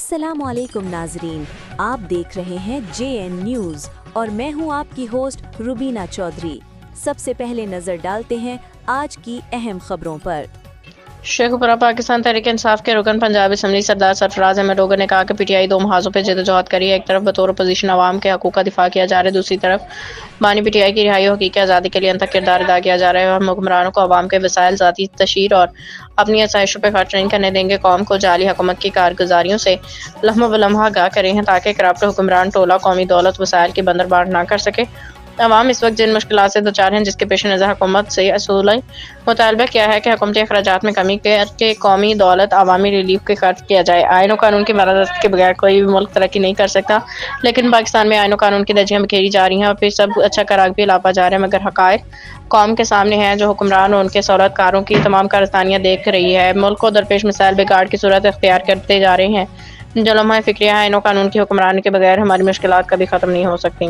अस्सलाम वालेकुम नाजरीन, आप देख रहे हैं JN न्यूज़ और मैं हूं आपकी होस्ट रुबीना चौधरी। सबसे पहले नजर डालते हैं आज की अहम खबरों पर। शेखपुरा पाकिस्तान तहरीक इंसाफ के रुकन पंजाब असम्बली सरदार सरफराज अहमद लोगों ने कहा कि पीटीआई दो महाजों पर जदोजहद करी है। एक तरफ बतौर अपोजिशन अवाम के हकूक़ का दिफा किया जा रहा है, दूसरी तरफ बानी पीटीआई की रिहाई और हकीकी आज़ादी के लिए अनथक किरदार अदा किया जा रहा है। और हुक्मरानों को अवाम के वसाइल ज़ाती तशहीर और अपनी आसाइशों पर खर्च नहीं करने देंगे। कौम को जाली हुकूमत की कारगुजारियों से लम्हा व लम्हा आगाह करें हैं ताकि करप्ट हुक्मरान टोला कौमी दौलत वसाइल की बंदरबांट ना कर सके। अवाम इस वक्त जिन मुश्किलात से दचार हैं, जिसके पेश नज़र हुकूमत से असूल मुतालबा किया है कि हुकूमती अखराजात में कमी करके कौमी दौलत अवामी रिलीफ के खर्च किया जाए। आइन और कानून की मदद के बगैर कोई भी मुल्क तरक्की नहीं कर सकता, लेकिन पाकिस्तान में आइन और कानून की धज्जियां बिखेरी जा रही हैं और फिर सब अच्छा कराक भी लापा जा रहा है। मगर हक़ाइक़ कौम के सामने हैं, जो हुक्मरान और उनके सहूलतकारों की तमाम कारस्तानियाँ देख रही है। मुल्क को दरपेश मिसाइल बिगाड़ की सूरत इख्तियार करते जा रहे हैं। जो लम्हा फ़िक्रिया है आइन और कानून की हुक्मरानी के बगैर हमारी मुश्किलात कभी ख़त्म नहीं हो सकती।